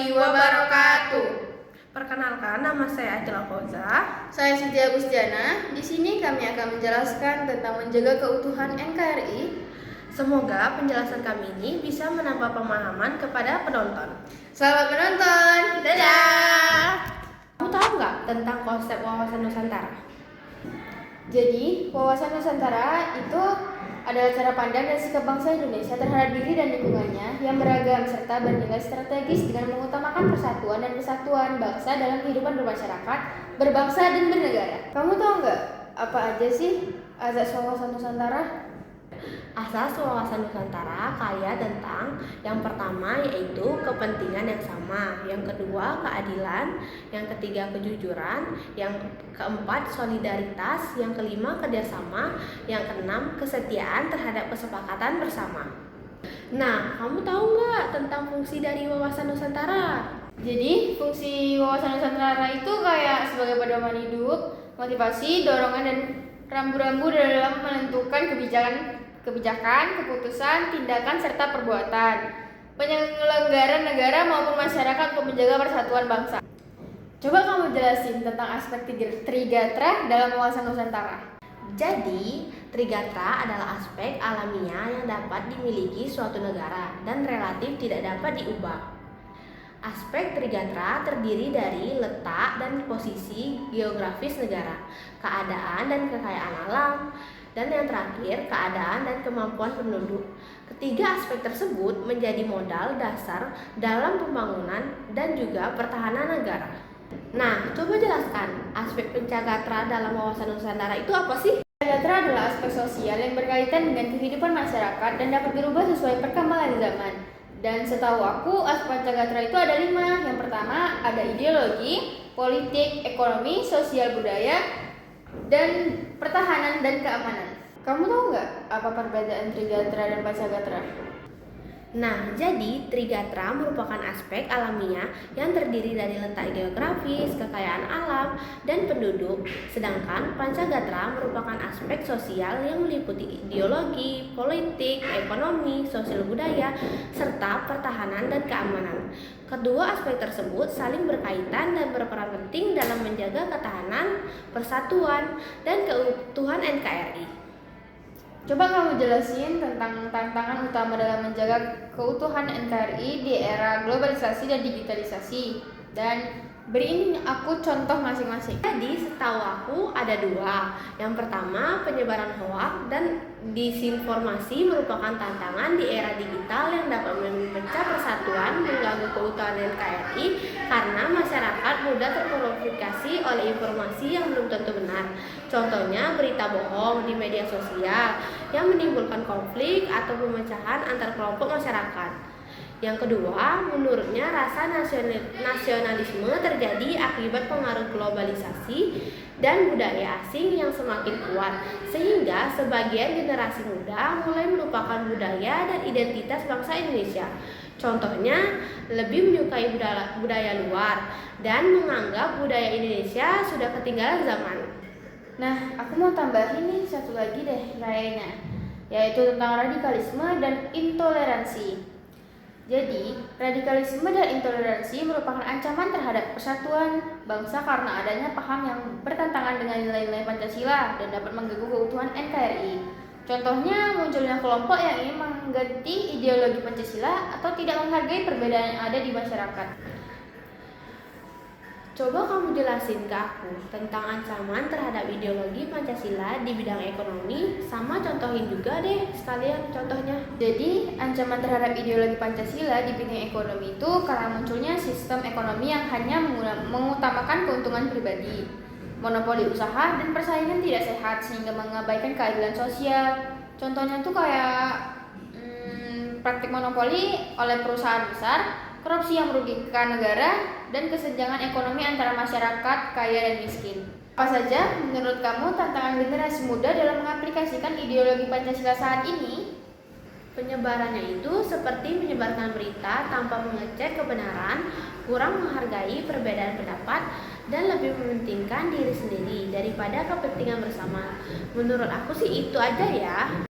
warahmatullahi wabarakatuh. Perkenalkan, nama saya Ajla Fauza. Saya Siti Agustiana. Di sini kami akan menjelaskan tentang menjaga keutuhan NKRI. Semoga penjelasan kami ini bisa menambah pemahaman kepada penonton. Selamat menonton. Dadah. Kamu tahu nggak tentang konsep wawasan Nusantara? Jadi, wawasan Nusantara itu adalah cara pandang dan sikap bangsa Indonesia terhadap diri dan lingkungannya yang beragam serta bernilai strategis dengan mengutamakan persatuan dan kesatuan bangsa dalam kehidupan bermasyarakat, berbangsa dan bernegara. Kamu tahu nggak apa aja sih azas wawasan Nusantara? Asas wawasan Nusantara kaya tentang yang pertama yaitu kepentingan yang sama, yang kedua keadilan, yang ketiga kejujuran, yang keempat solidaritas, yang kelima kerjasama, yang keenam kesetiaan terhadap kesepakatan bersama. Nah, kamu tahu nggak tentang fungsi dari wawasan Nusantara? Jadi, fungsi wawasan Nusantara itu kayak sebagai pedoman hidup, motivasi, dorongan, dan rambu-rambu dalam menentukan kebijakan, keputusan, tindakan, serta perbuatan penyelenggara negara maupun masyarakat untuk menjaga persatuan bangsa. Coba kamu jelasin tentang aspek Trigatra dalam wawasan Nusantara. Jadi, Trigatra adalah aspek alamiah yang dapat dimiliki suatu negara dan relatif tidak dapat diubah. Aspek Trigatra terdiri dari letak dan posisi geografis negara, keadaan dan kekayaan alam, dan yang terakhir, keadaan dan kemampuan penduduk. Ketiga aspek tersebut menjadi modal dasar dalam pembangunan dan juga pertahanan negara. Nah, coba jelaskan aspek Pencagatra dalam wawasan Nusantara itu apa sih? Pencagatra adalah aspek sosial yang berkaitan dengan kehidupan masyarakat dan dapat berubah sesuai perkembangan zaman. Dan setahu aku, aspek Pencagatra itu ada 5. Yang pertama, ada ideologi, politik, ekonomi, sosial budaya, dan pertahanan dan keamanan. Kamu tahu nggak apa perbedaan Trigatra dan Pancagatra? Nah, jadi Trigatra merupakan aspek alamiah yang terdiri dari letak geografis, kekayaan alam, dan penduduk. Sedangkan Pancagatra merupakan aspek sosial yang meliputi ideologi, politik, ekonomi, sosial budaya, serta pertahanan dan keamanan. Kedua aspek tersebut saling berkaitan dan berperan penting dalam menjaga ketahanan, persatuan, dan keutuhan NKRI. Coba kamu jelasin tentang tantangan utama dalam menjaga keutuhan NKRI di era globalisasi dan digitalisasi. Dan beriin aku contoh masing-masing. Jadi setahu aku ada 2. Yang pertama, penyebaran hoaks dan disinformasi merupakan tantangan di era digital yang dapat memecah persatuan, mengganggu keutuhan NKRI karena masyarakat mudah terprovokasi oleh informasi yang belum tentu benar. Contohnya berita bohong di media sosial yang menimbulkan konflik atau pemecahan antar kelompok masyarakat. Yang kedua, menurutnya rasa nasionalisme terjadi akibat pengaruh globalisasi dan budaya asing yang semakin kuat, sehingga sebagian generasi muda mulai melupakan budaya dan identitas bangsa Indonesia. Contohnya, lebih menyukai budaya luar dan menganggap budaya Indonesia sudah ketinggalan zaman. Nah, aku mau tambahin nih satu lagi deh kayaknya, yaitu tentang radikalisme dan intoleransi. Jadi, radikalisme dan intoleransi merupakan ancaman terhadap persatuan bangsa karena adanya paham yang bertentangan dengan nilai-nilai Pancasila dan dapat mengganggu keutuhan NKRI. Contohnya, munculnya kelompok yang ingin mengganti ideologi Pancasila atau tidak menghargai perbedaan yang ada di masyarakat. Coba kamu jelasin ke aku tentang ancaman terhadap ideologi Pancasila di bidang ekonomi, sama contohin juga deh sekalian contohnya. Jadi, ancaman terhadap ideologi Pancasila di bidang ekonomi itu karena munculnya sistem ekonomi yang hanya mengutamakan keuntungan pribadi, monopoli usaha, dan persaingan tidak sehat sehingga mengabaikan keadilan sosial. Contohnya tuh kayak praktik monopoli oleh perusahaan besar, korupsi yang merugikan negara, dan kesenjangan ekonomi antara masyarakat kaya dan miskin. Apa saja menurut kamu tantangan generasi muda dalam mengaplikasikan ideologi Pancasila saat ini? Penyebarannya itu seperti menyebarkan berita tanpa mengecek kebenaran, kurang menghargai perbedaan pendapat, dan lebih mementingkan diri sendiri daripada kepentingan bersama. Menurut aku sih itu aja ya.